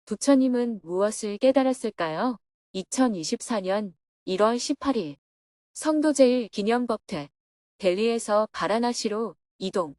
부처님은 무엇을 깨달았을까요? 2024년 1월 18일 성도제일 기념법퇴 델리에서 바라나시로 이동.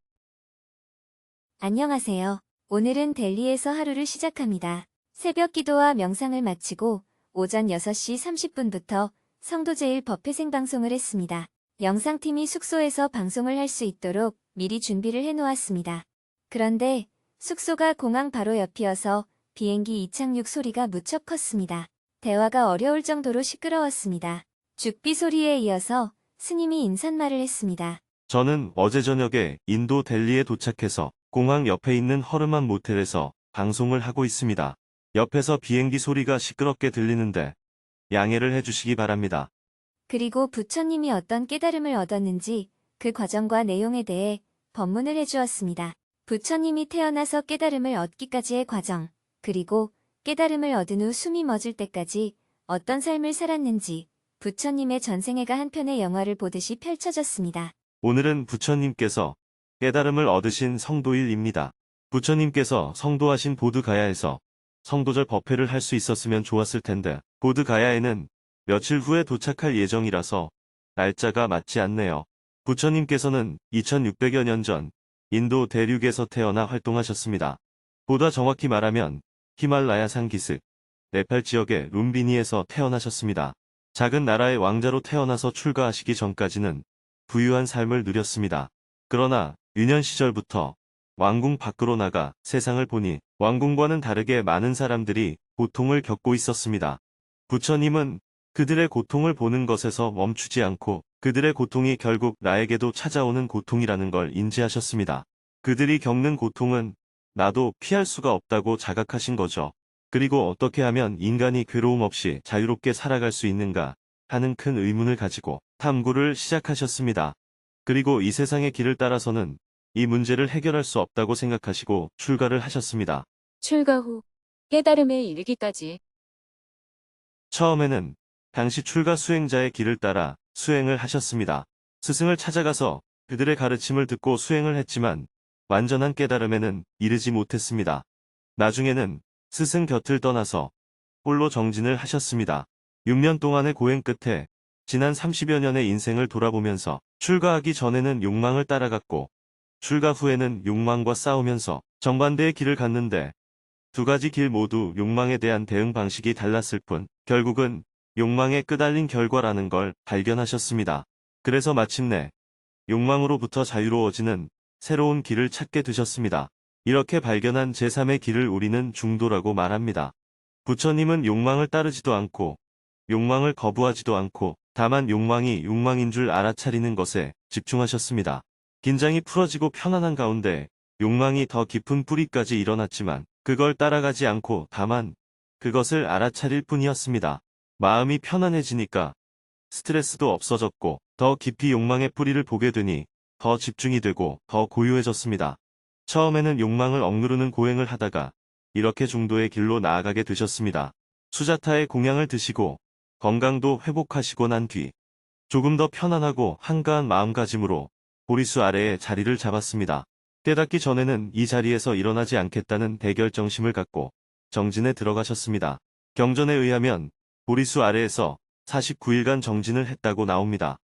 안녕하세요. 오늘은 델리에서 하루를 시작합니다. 새벽 기도와 명상을 마치고 오전 6시 30분부터 성도제일 법회 생방송을 했습니다. 영상팀이 숙소에서 방송을 할 수 있도록 미리 준비를 해놓았습니다. 그런데 숙소가 공항 바로 옆이어서 비행기 이착륙 소리가 무척 컸습니다. 대화가 어려울 정도로 시끄러웠습니다. 죽비 소리에 이어서 스님이 인사말을 했습니다. 저는 어제 저녁에 인도 델리에 도착해서 공항 옆에 있는 허름한 모텔에서 방송을 하고 있습니다. 옆에서 비행기 소리가 시끄럽게 들리는데 양해를 해주시기 바랍니다. 그리고 부처님이 어떤 깨달음을 얻었는지 그 과정과 내용에 대해 법문을 해주었습니다. 부처님이 태어나서 깨달음을 얻기까지의 과정, 그리고 깨달음을 얻은 후 숨이 멎을 때까지 어떤 삶을 살았는지 부처님의 전생애가 한 편의 영화를 보듯이 펼쳐졌습니다. 오늘은 부처님께서 깨달음을 얻으신 성도일입니다. 부처님께서 성도하신 보드가야에서 성도절 법회를 할 수 있었으면 좋았을 텐데 보드가야에는 며칠 후에 도착할 예정이라서 날짜가 맞지 않네요. 부처님께서는 2600여 년 전 인도 대륙에서 태어나 활동하셨습니다. 보다 정확히 말하면 히말라야산 기슭, 네팔 지역의 룸비니에서 태어나셨습니다. 작은 나라의 왕자로 태어나서 출가하시기 전까지는 부유한 삶을 누렸습니다. 그러나 유년 시절부터 왕궁 밖으로 나가 세상을 보니 왕궁과는 다르게 많은 사람들이 고통을 겪고 있었습니다. 부처님은 그들의 고통을 보는 것에서 멈추지 않고 그들의 고통이 결국 나에게도 찾아오는 고통이라는 걸 인지하셨습니다. 그들이 겪는 고통은 나도 피할 수가 없다고 자각하신 거죠. 그리고 어떻게 하면 인간이 괴로움 없이 자유롭게 살아갈 수 있는가 하는 큰 의문을 가지고 탐구를 시작하셨습니다. 그리고 이 세상의 길을 따라서는 이 문제를 해결할 수 없다고 생각하시고 출가를 하셨습니다. 출가 후 깨달음에 이르기까지. 처음에는 당시 출가 수행자의 길을 따라 수행을 하셨습니다. 스승을 찾아가서 그들의 가르침을 듣고 수행을 했지만 완전한 깨달음에는 이르지 못했습니다. 나중에는 스승 곁을 떠나서 홀로 정진을 하셨습니다. 6년 동안의 고행 끝에 지난 30여 년의 인생을 돌아보면서 출가하기 전에는 욕망을 따라갔고 출가 후에는 욕망과 싸우면서 정반대의 길을 갔는데 두 가지 길 모두 욕망에 대한 대응 방식이 달랐을 뿐 결국은 욕망에 끄달린 결과라는 걸 발견하셨습니다. 그래서 마침내 욕망으로부터 자유로워지는 새로운 길을 찾게 되셨습니다. 이렇게 발견한 제3의 길을 우리는 중도라고 말합니다. 부처님은 욕망을 따르지도 않고 욕망을 거부하지도 않고 다만 욕망이 욕망인 줄 알아차리는 것에 집중하셨습니다. 긴장이 풀어지고 편안한 가운데 욕망이 더 깊은 뿌리까지 일어났지만 그걸 따라가지 않고 다만 그것을 알아차릴 뿐이었습니다. 마음이 편안해지니까 스트레스도 없어졌고 더 깊이 욕망의 뿌리를 보게 되니 더 집중이 되고 더 고요해졌습니다. 처음에는 욕망을 억누르는 고행을 하다가 이렇게 중도의 길로 나아가게 되셨습니다. 수자타의 공양을 드시고 건강도 회복하시고 난 뒤 조금 더 편안하고 한가한 마음가짐으로 보리수 아래에 자리를 잡았습니다. 깨닫기 전에는 이 자리에서 일어나지 않겠다는 대결정심을 갖고 정진에 들어가셨습니다. 경전에 의하면 보리수 아래에서 49일간 정진을 했다고 나옵니다.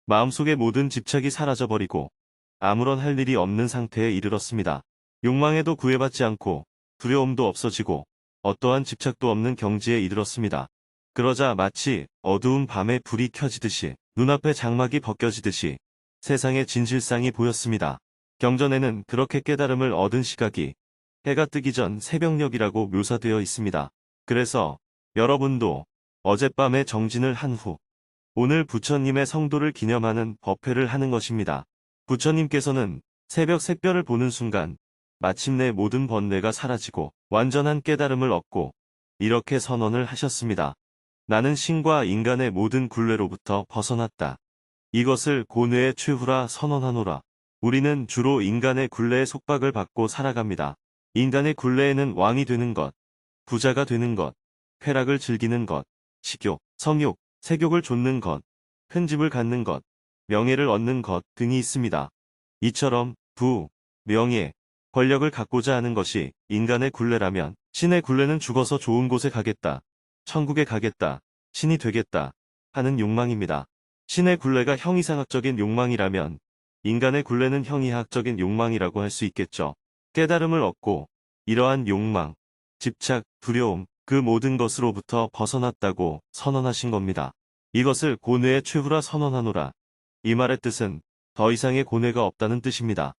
마음속의 모든 집착이 사라져버리고 아무런 할 일이 없는 상태에 이르렀습니다. 욕망에도 구애받지 않고 두려움도 없어지고 어떠한 집착도 없는 경지에 이르렀습니다. 그러자 마치 어두운 밤에 불이 켜지듯이 눈앞에 장막이 벗겨지듯이 세상의 진실상이 보였습니다. 경전에는 그렇게 깨달음을 얻은 시각이 해가 뜨기 전 새벽녘이라고 묘사되어 있습니다. 그래서 여러분도 어젯밤에 정진을 한 후 오늘 부처님의 성도를 기념하는 법회를 하는 것입니다. 부처님께서는 새벽 샛별을 보는 순간 마침내 모든 번뇌가 사라지고 완전한 깨달음을 얻고 이렇게 선언을 하셨습니다. 나는 신과 인간의 모든 굴레로부터 벗어났다. 이것을 고뇌의 최후라 선언하노라. 우리는 주로 인간의 굴레의 속박을 받고 살아갑니다. 인간의 굴레에는 왕이 되는 것, 부자가 되는 것, 쾌락을 즐기는 것, 식욕, 성욕, 색욕을 좇는 것, 큰 집을 갖는 것, 명예를 얻는 것 등이 있습니다. 이처럼 부, 명예, 권력을 갖고자 하는 것이 인간의 굴레라면 신의 굴레는 죽어서 좋은 곳에 가겠다, 천국에 가겠다, 신이 되겠다 하는 욕망입니다. 신의 굴레가 형이상학적인 욕망이라면 인간의 굴레는 형이하학적인 욕망이라고 할 수 있겠죠. 깨달음을 얻고 이러한 욕망, 집착, 두려움, 그 모든 것으로부터 벗어났다고 선언하신 겁니다. 이것을 고뇌의 최후라 선언하노라. 이 말의 뜻은 더 이상의 고뇌가 없다는 뜻입니다.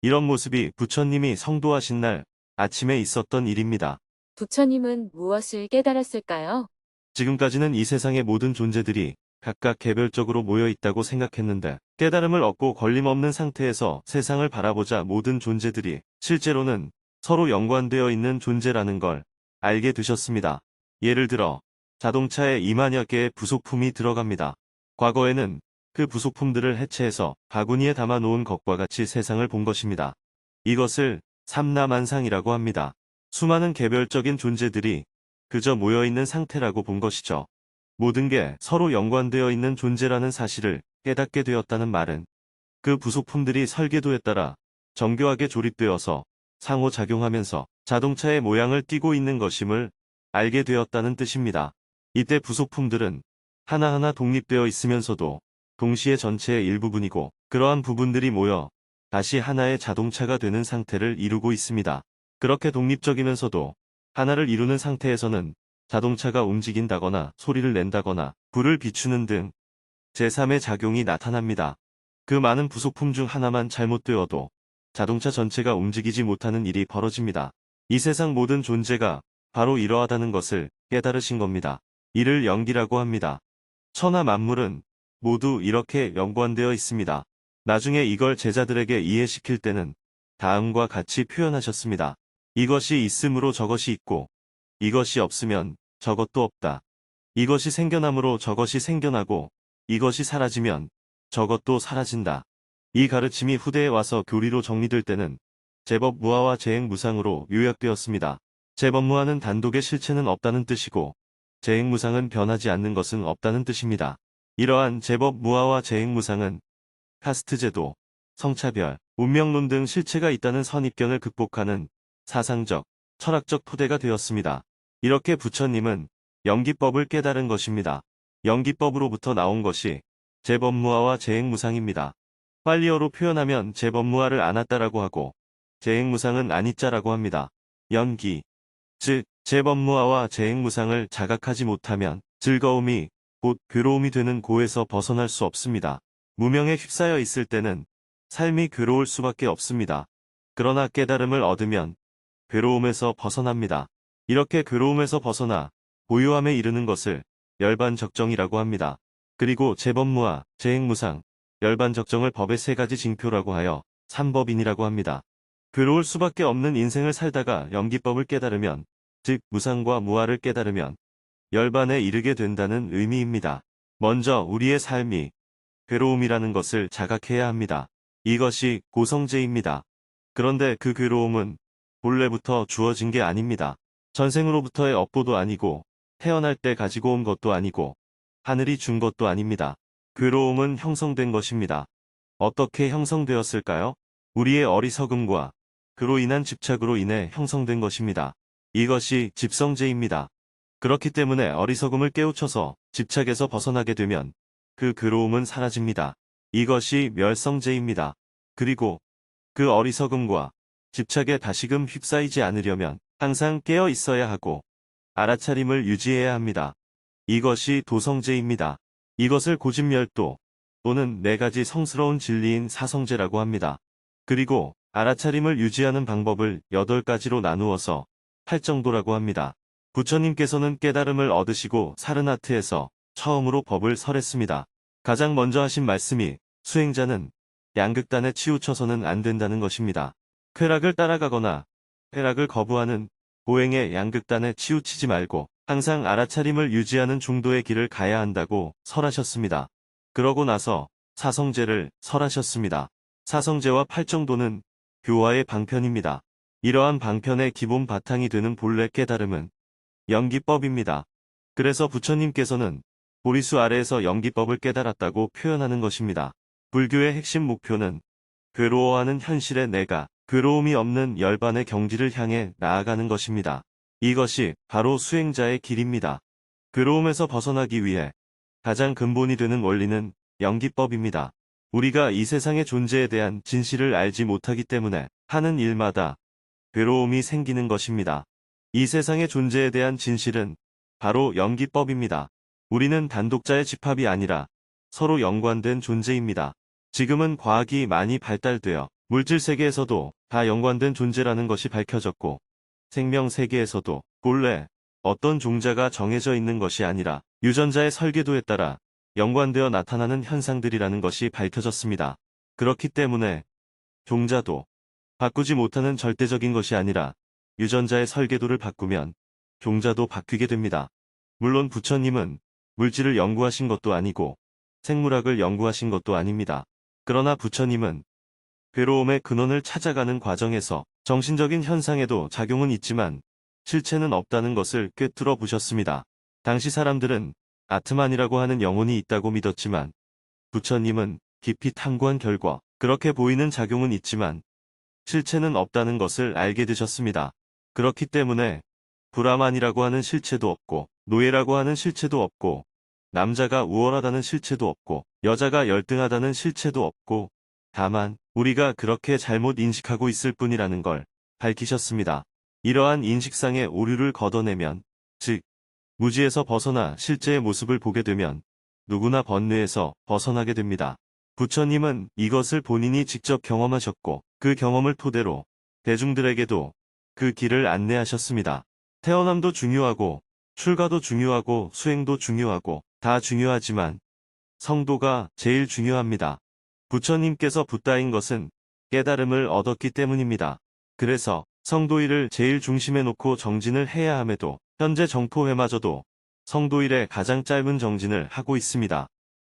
이런 모습이 부처님이 성도하신 날 아침에 있었던 일입니다. 부처님은 무엇을 깨달았을까요? 지금까지는 이 세상의 모든 존재들이 각각 개별적으로 모여 있다고 생각했는데 깨달음을 얻고 걸림없는 상태에서 세상을 바라보자 모든 존재들이 실제로는 서로 연관되어 있는 존재라는 걸 알게 되셨습니다. 예를 들어 자동차에 2만여 개의 부속품이 들어갑니다. 과거에는 그 부속품들을 해체해서 바구니에 담아 놓은 것과 같이 세상을 본 것입니다. 이것을 삼라만상이라고 합니다. 수많은 개별적인 존재들이 그저 모여있는 상태라고 본 것이죠. 모든 게 서로 연관되어 있는 존재라는 사실을 깨닫게 되었다는 말은 그 부속품들이 설계도에 따라 정교하게 조립되어서 상호작용하면서 자동차의 모양을 띠고 있는 것임을 알게 되었다는 뜻입니다. 이때 부속품들은 하나하나 독립되어 있으면서도 동시에 전체의 일부분이고 그러한 부분들이 모여 다시 하나의 자동차가 되는 상태를 이루고 있습니다. 그렇게 독립적이면서도 하나를 이루는 상태에서는 자동차가 움직인다거나 소리를 낸다거나 불을 비추는 등 제3의 작용이 나타납니다. 그 많은 부속품 중 하나만 잘못되어도 자동차 전체가 움직이지 못하는 일이 벌어집니다. 이 세상 모든 존재가 바로 이러하다는 것을 깨달으신 겁니다. 이를 연기라고 합니다. 천하 만물은 모두 이렇게 연관되어 있습니다. 나중에 이걸 제자들에게 이해시킬 때는 다음과 같이 표현하셨습니다. 이것이 있으므로 저것이 있고 이것이 없으면 저것도 없다. 이것이 생겨나므로 저것이 생겨나고 이것이 사라지면 저것도 사라진다. 이 가르침이 후대에 와서 교리로 정리될 때는 제법무아와 재행무상으로 요약되었습니다. 제법무아는 단독의 실체는 없다는 뜻이고 재행무상은 변하지 않는 것은 없다는 뜻입니다. 이러한 제법무아와 재행무상은 카스트제도, 성차별, 운명론 등 실체가 있다는 선입견을 극복하는 사상적, 철학적 토대가 되었습니다. 이렇게 부처님은 연기법을 깨달은 것입니다. 연기법으로부터 나온 것이 제법무아와 재행무상입니다. 빨리어로 표현하면 제법무아를 안았다라고 하고 재행무상은 아니자라고 합니다. 연기, 즉 제법무아와 재행무상을 자각하지 못하면 즐거움이 곧 괴로움이 되는 고에서 벗어날 수 없습니다. 무명에 휩싸여 있을 때는 삶이 괴로울 수밖에 없습니다. 그러나 깨달음을 얻으면 괴로움에서 벗어납니다. 이렇게 괴로움에서 벗어나 고요함에 이르는 것을 열반적정이라고 합니다. 그리고 제법무아, 재행무상, 열반적정을 법의 세 가지 징표라고 하여 삼법인이라고 합니다. 괴로울 수밖에 없는 인생을 살다가 연기법을 깨달으면, 즉 무상과 무아를 깨달으면 열반에 이르게 된다는 의미입니다. 먼저 우리의 삶이 괴로움이라는 것을 자각해야 합니다. 이것이 고성제입니다. 그런데 그 괴로움은 본래부터 주어진 게 아닙니다. 전생으로부터의 업보도 아니고 태어날 때 가지고 온 것도 아니고 하늘이 준 것도 아닙니다. 괴로움은 형성된 것입니다. 어떻게 형성되었을까요? 우리의 어리석음과 그로 인한 집착으로 인해 형성된 것입니다. 이것이 집성제입니다. 그렇기 때문에 어리석음을 깨우쳐서 집착에서 벗어나게 되면 그 괴로움은 사라집니다. 이것이 멸성제입니다. 그리고 그 어리석음과 집착에 다시금 휩싸이지 않으려면 항상 깨어 있어야 하고 알아차림을 유지해야 합니다. 이것이 도성제입니다. 이것을 고집멸도 또는 네 가지 성스러운 진리인 사성제라고 합니다. 그리고 알아차림을 유지하는 방법을 8가지로 나누어서 팔정도라고 합니다. 부처님께서는 깨달음을 얻으시고 사르나트에서 처음으로 법을 설했습니다. 가장 먼저 하신 말씀이 수행자는 양극단에 치우쳐서는 안 된다는 것입니다. 쾌락을 따라가거나 쾌락을 거부하는 보행의 양극단에 치우치지 말고 항상 알아차림을 유지하는 중도의 길을 가야 한다고 설하셨습니다. 그러고 나서 사성제를 설하셨습니다. 사성제와 팔정도는 교화의 방편입니다. 이러한 방편의 기본 바탕이 되는 본래 깨달음은 연기법입니다. 그래서 부처님께서는 보리수 아래에서 연기법을 깨달았다고 표현하는 것입니다. 불교의 핵심 목표는 괴로워하는 현실의 내가 괴로움이 없는 열반의 경지를 향해 나아가는 것입니다. 이것이 바로 수행자의 길입니다. 괴로움에서 벗어나기 위해 가장 근본이 되는 원리는 연기법입니다. 우리가 이 세상의 존재에 대한 진실을 알지 못하기 때문에 하는 일마다 괴로움이 생기는 것입니다. 이 세상의 존재에 대한 진실은 바로 연기법입니다. 우리는 단독자의 집합이 아니라 서로 연관된 존재입니다. 지금은 과학이 많이 발달되어 물질 세계에서도 다 연관된 존재라는 것이 밝혀졌고, 생명 세계에서도 본래 어떤 종자가 정해져 있는 것이 아니라 유전자의 설계도에 따라 연관되어 나타나는 현상들이라는 것이 밝혀졌습니다. 그렇기 때문에 종자도 바꾸지 못하는 절대적인 것이 아니라 유전자의 설계도를 바꾸면 종자도 바뀌게 됩니다. 물론 부처님은 물질을 연구하신 것도 아니고 생물학을 연구하신 것도 아닙니다. 그러나 부처님은 괴로움의 근원을 찾아가는 과정에서 정신적인 현상에도 작용은 있지만 실체는 없다는 것을 꿰뚫어 보셨습니다. 당시 사람들은 아트만이라고 하는 영혼이 있다고 믿었지만 부처님은 깊이 탐구한 결과 그렇게 보이는 작용은 있지만 실체는 없다는 것을 알게 되셨습니다. 그렇기 때문에 브라만이라고 하는 실체도 없고 노예라고 하는 실체도 없고 남자가 우월하다는 실체도 없고 여자가 열등하다는 실체도 없고 다만 우리가 그렇게 잘못 인식하고 있을 뿐이라는 걸 밝히셨습니다. 이러한 인식상의 오류를 걷어내면, 즉 무지에서 벗어나 실제의 모습을 보게 되면 누구나 번뇌에서 벗어나게 됩니다. 부처님은 이것을 본인이 직접 경험하셨고 그 경험을 토대로 대중들에게도 그 길을 안내하셨습니다. 태어남도 중요하고 출가도 중요하고 수행도 중요하고 다 중요하지만 성도가 제일 중요합니다. 부처님께서 붓다인 것은 깨달음을 얻었기 때문입니다. 그래서 성도일을 제일 중심에 놓고 정진을 해야 함에도 현재 정토회마저도 성도일의 가장 짧은 정진을 하고 있습니다.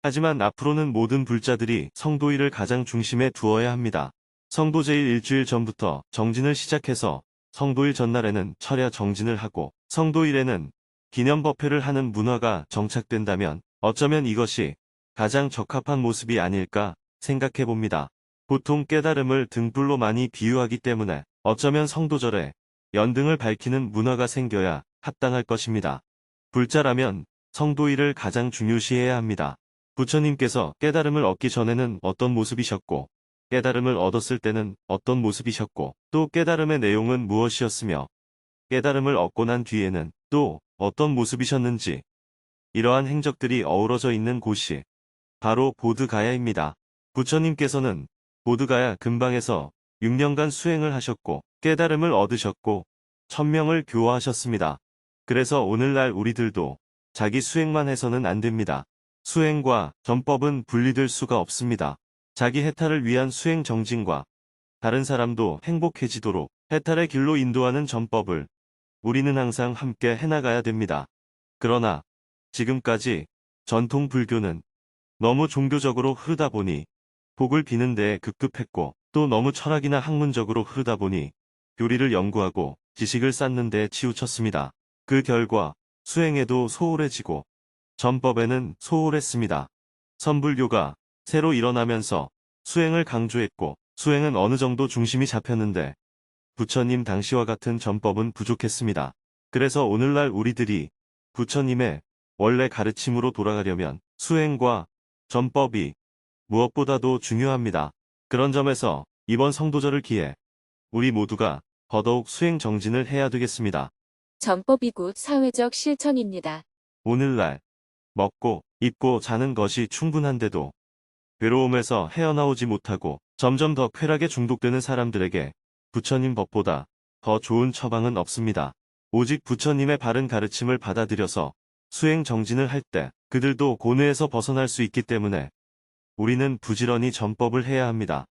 하지만 앞으로는 모든 불자들이 성도일을 가장 중심에 두어야 합니다. 성도제일 일주일 전부터 정진을 시작해서 성도일 전날에는 철야 정진을 하고 성도일에는 기념법회를 하는 문화가 정착된다면 어쩌면 이것이 가장 적합한 모습이 아닐까 생각해 봅니다. 보통 깨달음을 등불로 많이 비유하기 때문에 어쩌면 성도절에 연등을 밝히는 문화가 생겨야 합당할 것입니다. 불자라면 성도일을 가장 중요시해야 합니다. 부처님께서 깨달음을 얻기 전에는 어떤 모습이셨고 깨달음을 얻었을 때는 어떤 모습이셨고 또 깨달음의 내용은 무엇이었으며 깨달음을 얻고 난 뒤에는 또 어떤 모습이셨는지 이러한 행적들이 어우러져 있는 곳이 바로 보드가야입니다. 부처님께서는 보드가야 근방에서 6년간 수행을 하셨고 깨달음을 얻으셨고 1000명을 교화하셨습니다. 그래서 오늘날 우리들도 자기 수행만 해서는 안 됩니다. 수행과 전법은 분리될 수가 없습니다. 자기 해탈을 위한 수행 정진과 다른 사람도 행복해지도록 해탈의 길로 인도하는 전법을 우리는 항상 함께 해나가야 됩니다. 그러나 지금까지 전통 불교는 너무 종교적으로 흐르다 보니 복을 비는 데에 급급했고 또 너무 철학이나 학문적으로 흐르다 보니 교리를 연구하고 지식을 쌓는 데에 치우쳤습니다. 그 결과 수행에도 소홀해지고 전법에는 소홀했습니다. 선불교가 새로 일어나면서 수행을 강조했고 수행은 어느 정도 중심이 잡혔는데 부처님 당시와 같은 전법은 부족했습니다. 그래서 오늘날 우리들이 부처님의 원래 가르침으로 돌아가려면 수행과 전법이 무엇보다도 중요합니다. 그런 점에서 이번 성도절을 기해 우리 모두가 더더욱 수행 정진을 해야 되겠습니다. 전법이 곧 사회적 실천입니다. 오늘날 먹고 입고 자는 것이 충분한데도 괴로움에서 헤어나오지 못하고 점점 더 쾌락에 중독되는 사람들에게 부처님 법보다 더 좋은 처방은 없습니다. 오직 부처님의 바른 가르침을 받아들여서 수행 정진을 할 때 그들도 고뇌에서 벗어날 수 있기 때문에 우리는 부지런히 전법을 해야 합니다.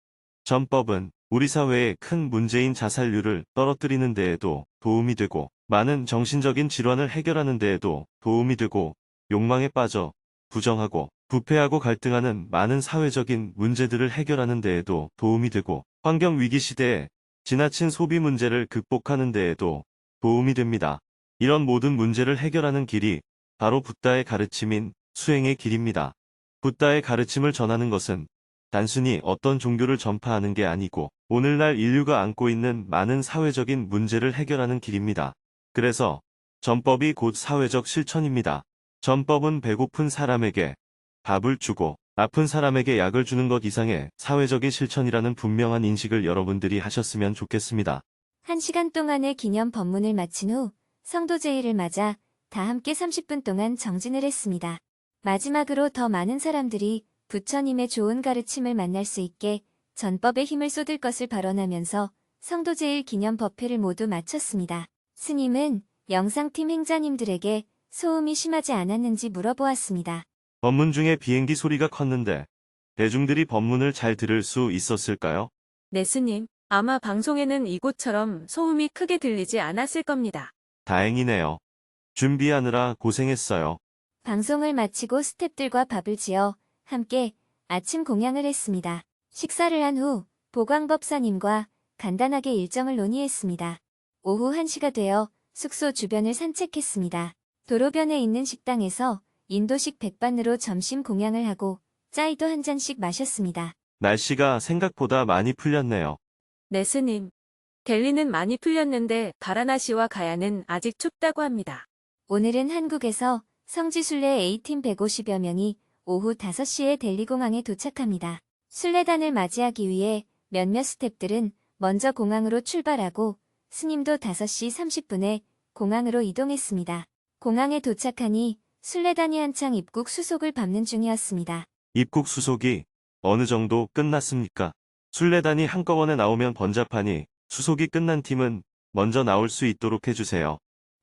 전법은 우리 사회의 큰 문제인 자살률을 떨어뜨리는 데에도 도움이 되고 많은 정신적인 질환을 해결하는 데에도 도움이 되고 욕망에 빠져 부정하고 부패하고 갈등하는 많은 사회적인 문제들을 해결하는 데에도 도움이 되고 환경 위기 시대에 지나친 소비 문제를 극복하는 데에도 도움이 됩니다. 이런 모든 문제를 해결하는 길이 바로 붓다의 가르침인 수행의 길입니다. 붓다의 가르침을 전하는 것은 단순히 어떤 종교를 전파하는 게 아니고 오늘날 인류가 안고 있는 많은 사회적인 문제를 해결하는 길입니다. 그래서 전법이 곧 사회적 실천입니다. 전법은 배고픈 사람에게 밥을 주고 아픈 사람에게 약을 주는 것 이상의 사회적인 실천이라는 분명한 인식을 여러분들이 하셨으면 좋겠습니다. 1시간 동안의 기념 법문을 마친 후 성도 제의를 맞아 다 함께 30분 동안 정진을 했습니다. 마지막으로 더 많은 사람들이 부처님의 좋은 가르침을 만날 수 있게 전법에 힘을 쏟을 것을 발언하면서 성도 제일 기념 법회를 모두 마쳤습니다. 스님은 영상팀 행자님들에게 소음이 심하지 않았는지 물어보았습니다. 법문 중에 비행기 소리가 컸는데 대중들이 법문을 잘 들을 수 있었을까요? 네, 스님. 아마 방송에는 이곳처럼 소음이 크게 들리지 않았을 겁니다. 다행이네요. 준비하느라 고생했어요. 방송을 마치고 스탭들과 밥을 지어 함께 아침 공양을 했습니다. 식사를 한 후 보광법사님과 간단하게 일정을 논의했습니다. 오후 1시가 되어 숙소 주변을 산책했습니다. 도로변에 있는 식당에서 인도식 백반으로 점심 공양을 하고 짜이도 한 잔씩 마셨습니다. 날씨가 생각보다 많이 풀렸네요. 네, 스님. 델리는 많이 풀렸는데 바라나시와 가야는 아직 춥다고 합니다. 오늘은 한국에서 성지순례 A팀 150여 명이 오후 5시에 델리공항에 도착합니다. 순례단을 맞이하기 위해 몇몇 스탭들은 먼저 공항으로 출발하고 스님도 5시 30분에 공항으로 이동했습니다. 공항에 도착하니 순례단이 한창 입국 수속을 밟는 중이었습니다. 입국 수속이 어느 정도 끝났습니까? 순례단이 한꺼번에 나오면 번잡하니 수속이 끝난 팀은 먼저 나올 수 있도록 해주세요.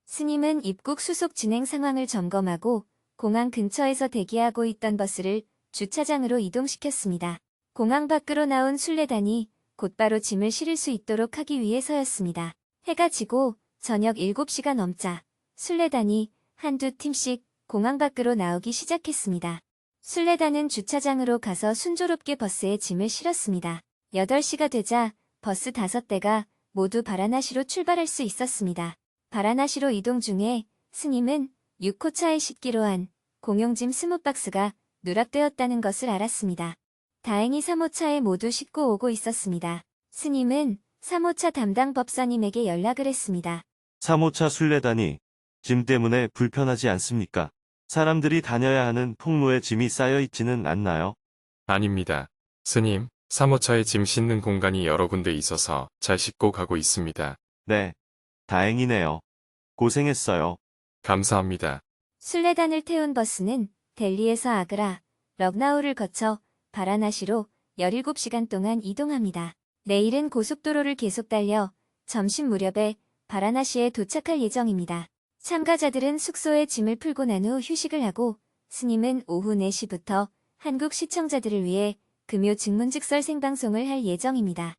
스님은 입국 수속 진행 상황을 점검하고 공항 근처에서 대기하고 있던 버스를 주차장으로 이동시켰습니다. 공항 밖으로 나온 순례단이 곧바로 짐을 실을 수 있도록 하기 위해서였습니다. 해가 지고 저녁 7시가 넘자 순례단이 한두 팀씩 공항 밖으로 나오기 시작했습니다. 순례단은 주차장으로 가서 순조롭게 버스에 짐을 실었습니다. 8시가 되자 버스 5대가 모두 바라나시로 출발할 수 있었습니다. 바라나시로 이동 중에 스님은 6호차에 싣기로 한 공용짐 20박스가 누락되었다는 것을 알았습니다. 다행히 3호차에 모두 싣고 오고 있었습니다. 스님은 3호차 담당 법사님에게 연락을 했습니다. 3호차 순례단이 짐 때문에 불편하지 않습니까? 사람들이 다녀야 하는 통로에 짐이 쌓여 있지는 않나요? 아닙니다. 스님, 3호차에 짐 싣는 공간이 여러 군데 있어서 잘 싣고 가고 있습니다. 네. 다행이네요. 고생했어요. 감사합니다. 순례단을 태운 버스는 델리에서 아그라, 럭나우를 거쳐 바라나시로 17시간 동안 이동합니다. 내일은 고속도로를 계속 달려 점심 무렵에 바라나시에 도착할 예정입니다. 참가자들은 숙소에 짐을 풀고 난 후 휴식을 하고 스님은 오후 4시부터 한국 시청자들을 위해 금요 증문즉설 생방송을 할 예정입니다.